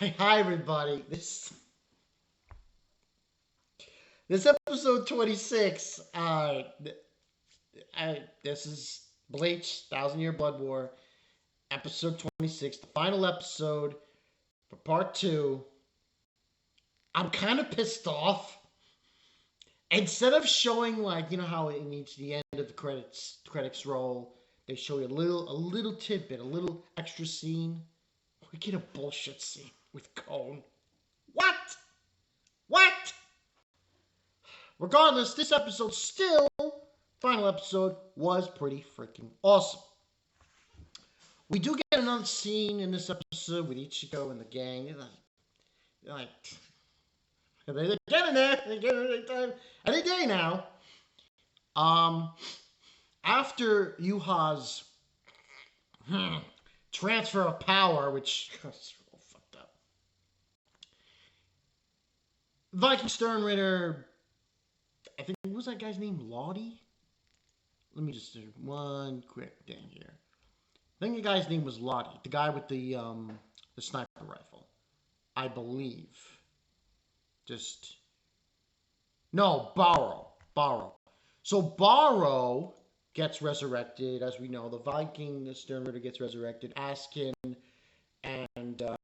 Hi everybody. This episode 26. This is Bleach, Thousand Year Blood War, episode 26, the final episode for part two. I'm kind of pissed off. Instead of showing how it needs the end of the credits roll, they show you a little tidbit, a little extra scene. We get a bullshit scene with Cone. What? What? Regardless, this episode final episode, was pretty freaking awesome. We do get another scene in this episode with Ichigo and the gang. They're getting there. They're getting there any day now. After Yuha's transfer of power, which is real fucked up. Viking Sternritter, I think, what was that guy's name? Lottie? Let me just do one quick thing here. I think the guy's name was Lottie, the guy with the sniper rifle, I believe. Barrow. So Barrow gets resurrected, as we know. The Viking, the Sternritter gets resurrected. Askin and God,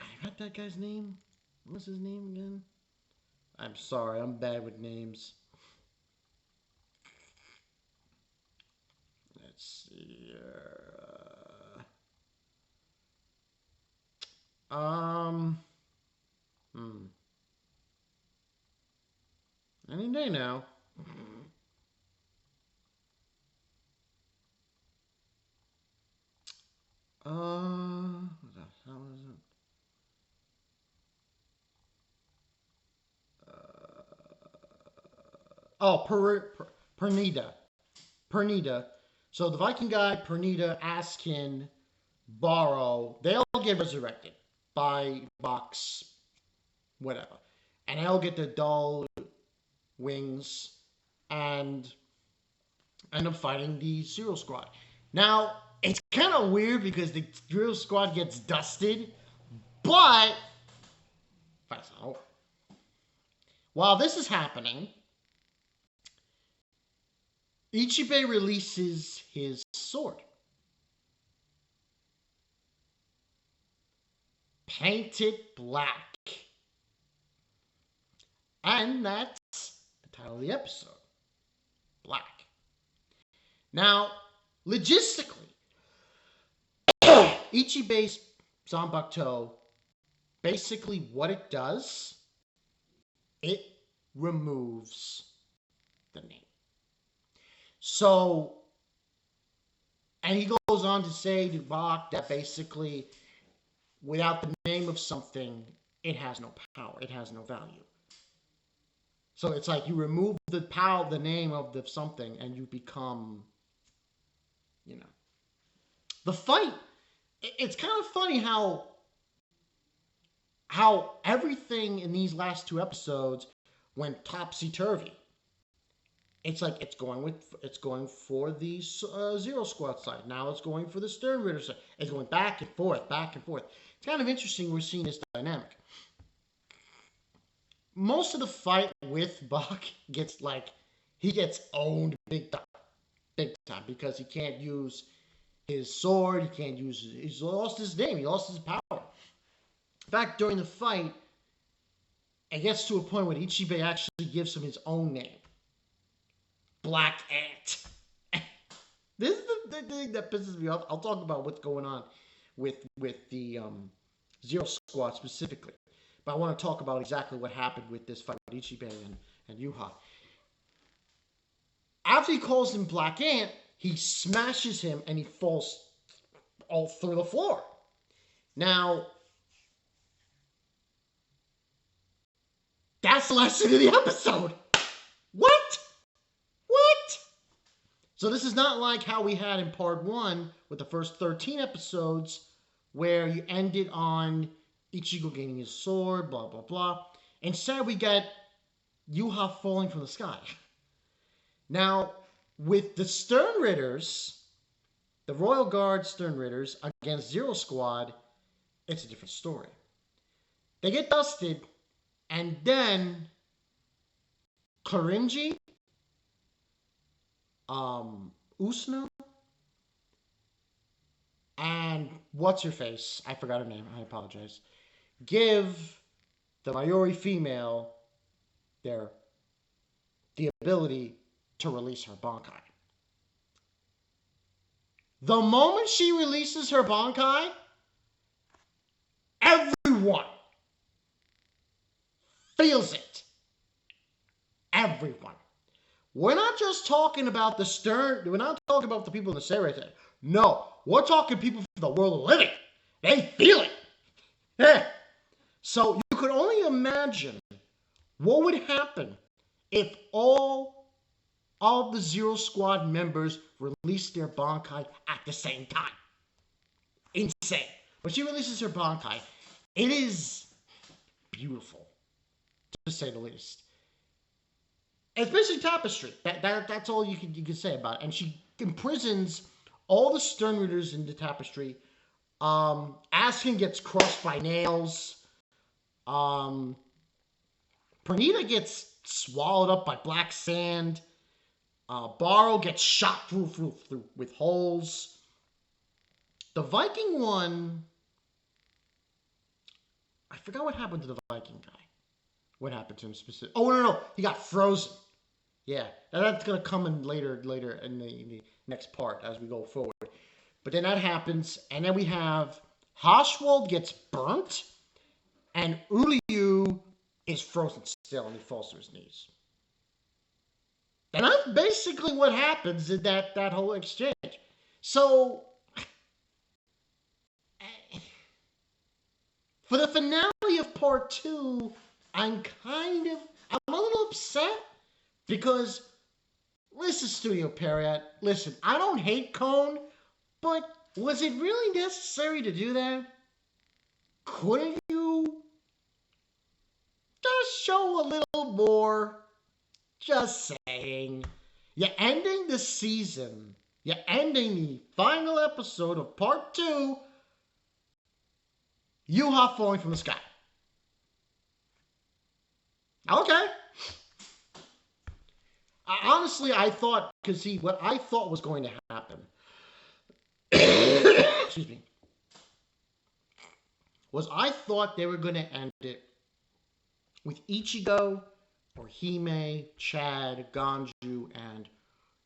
I got that guy's name. What's his name again? I'm sorry, I'm bad with names. Let's see. Any day now. What the hell is it? Pernida. So the Viking guy, Pernida, Askin, Barrow, they all get resurrected by Box, whatever. And they'll get the dull wings and end up fighting the Zero Squad. Now, it's kind of weird because the Zero Squad gets dusted, but while this is happening, Ichibei releases his sword. Painted black. And that's the title of the episode. Black. Now, logistically, Ichibei's zampaktou, basically what it does, it removes the name. So, and he goes on to say to Bach that basically, without the name of something, it has no power, it has no value. So it's like you remove the power, the name of the something, and you become, The fight, it's kind of funny how everything in these last two episodes went topsy-turvy. It's like it's going for the Zero Squad side. Now it's going for the Sternritter side. It's going back and forth, back and forth. It's kind of interesting we're seeing this dynamic. Most of the fight with Bach gets owned big time because he can't use his sword. He can't use. He's lost his name. He lost his power. In fact, during the fight, it gets to a point where Ichibei actually gives him his own name. Black Ant. This is the thing that pisses me off. I'll talk about what's going on with the Zero Squad specifically. But I want to talk about exactly what happened with this fight with Ichibei and Yuha. After he calls him Black Ant, he smashes him and he falls all through the floor. Now, that's the last scene of the episode. What? So this is not like how we had in part one with the first 13 episodes where you ended on Ichigo gaining his sword, blah, blah, blah. Instead, we get Yuha falling from the sky. Now, with the Sternritters, the Royal Guard Sternritters against Zero Squad, it's a different story. They get dusted, and then Korinji, Usno, and what's her face? I forgot her name. I apologize. Give the Mayuri female the ability to release her Bankai. The moment she releases her Bankai, everyone feels it. Everyone. We're not just talking about the Stern. We're not talking about the people in the Seirei. No, we're talking people from the world of living. They feel it. Yeah. So you could only imagine what would happen if all of the Zero Squad members released their Bankai at the same time. Insane. When she releases her Bankai, it is beautiful, to say the least. It's basically tapestry. That's all you can say about it. And she imprisons all the sternritters in the tapestry. Askin gets crushed by nails. Pernita gets swallowed up by black sand. Barrow gets shot through with holes. The Viking one, I forgot what happened to the Viking guy. What happened to him specifically? Oh, no. He got frozen. Yeah, that's going to come in later in the next part as we go forward. But then that happens, and then we have Haschwald gets burnt, and Uryu is frozen still, and he falls to his knees. And that's basically what happens in that whole exchange. So, for the finale of part 2, I'm a little upset because, listen, Studio Period, listen, I don't hate Cone, but was it really necessary to do that? Couldn't you just show a little more? Just saying. You're ending the season. You're ending the final episode of part 2. Yuwah falling from the sky. Okay. Honestly, I thought, because see, what I thought was going to happen, excuse me, was I thought they were going to end it with Ichigo, Orihime, Chad, Ganju, and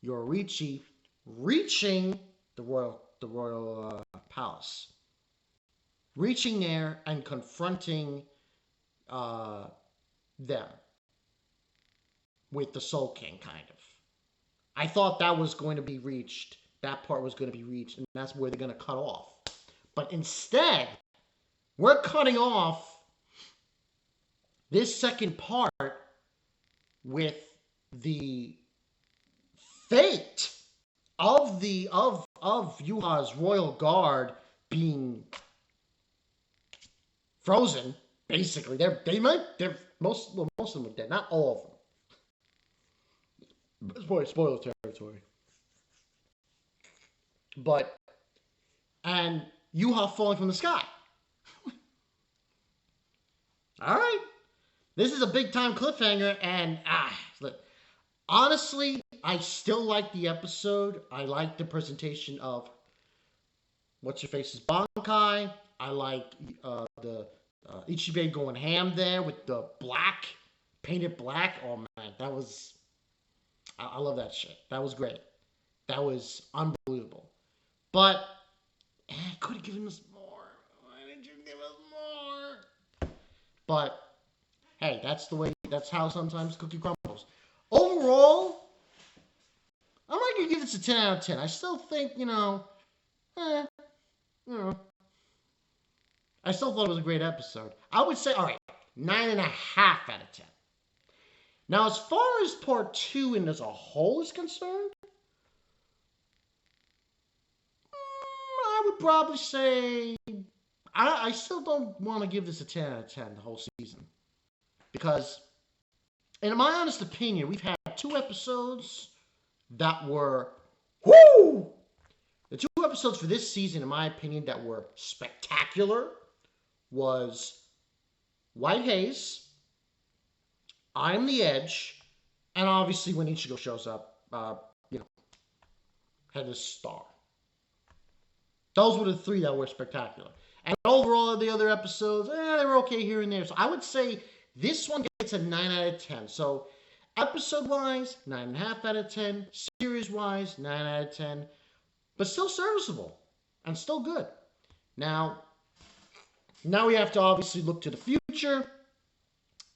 Yoriichi reaching the royal palace. Reaching there and confronting them with the Soul King, kind of. I thought that was going to be reached. That part was going to be reached, and that's where they're going to cut off. But instead, we're cutting off this second part with the fate of Yuha's royal guard being frozen. Basically, most of them are dead, not all of them. Spoiler territory. And Yuha falling from the sky. All right. This is a big time cliffhanger, and look, honestly, I still like the episode. I like the presentation of what's your face's Bankai. I like the Ichibei going ham there with the black, painted black. Oh man, that was. I love that shit. That was great. That was unbelievable. But I could have given us more. Why did you give us more? But hey, that's how sometimes cookie crumbles. Overall, I'm not going to give this a 10 out of 10. I still think, I still thought it was a great episode. I would say, all right, 9.5 out of 10. Now, as far as part 2 and as a whole is concerned, I would probably say I still don't want to give this a 10 out of 10 the whole season. Because, in my honest opinion, we've had 2 episodes that were, the 2 episodes for this season, in my opinion, that were spectacular, was White Haze, I'm the Edge, and obviously when Ichigo shows up, had this star. Those were the three that were spectacular. And overall, the other episodes, they were okay here and there. So I would say this one gets a 9 out of 10. So episode-wise, 9.5 out of 10. Series-wise, 9 out of 10. But still serviceable and still good. Now we have to obviously look to the future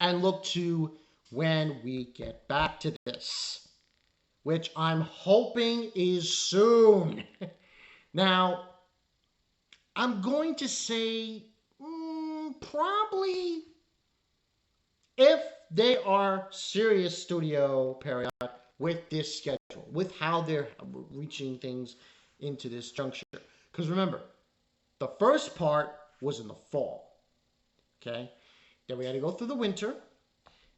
and look to when we get back to this, which I'm hoping is soon. Now, I'm going to say probably if they are serious, Studio Period, with this schedule, with how they're reaching things into this juncture. Because remember, the first part was in the fall, okay? Then we had to go through the winter,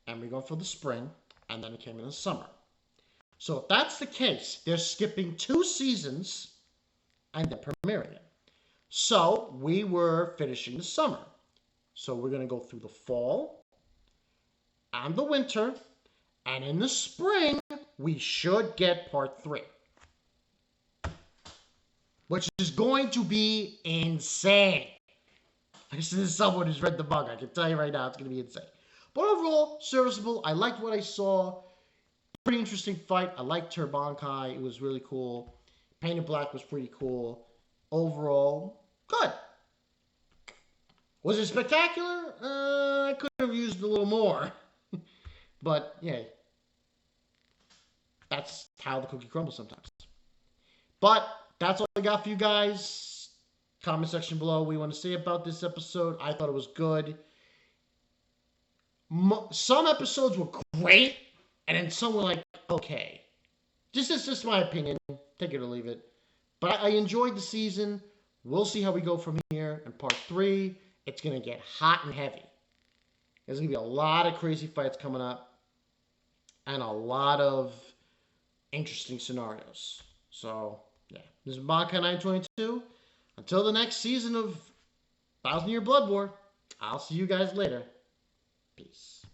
and we go through the spring, and then it came in the summer. So if that's the case, they're skipping 2 seasons and then premiering it. So we were finishing the summer. So we're going to go through the fall and the winter, and in the spring, we should get part 3. Which is going to be insane. This is someone who's read the manga. I can tell you right now, it's going to be insane. But overall, serviceable. I liked what I saw. Pretty interesting fight. I liked Turbankai. It was really cool. Painted Black was pretty cool. Overall, good. Was it spectacular? I could have used a little more. But, yeah. That's how the cookie crumbles sometimes. But that's all I got for you guys. Comment section below what you want to say about this episode. I thought it was good. Some episodes were great, and then some were like, okay. This is just my opinion. Take it or leave it. But I enjoyed the season. We'll see how we go from here. In part 3, it's going to get hot and heavy. There's going to be a lot of crazy fights coming up. And a lot of interesting scenarios. So, yeah. This is Bankai 922. Until the next season of 1000 Year Blood War, I'll see you guys later. Peace.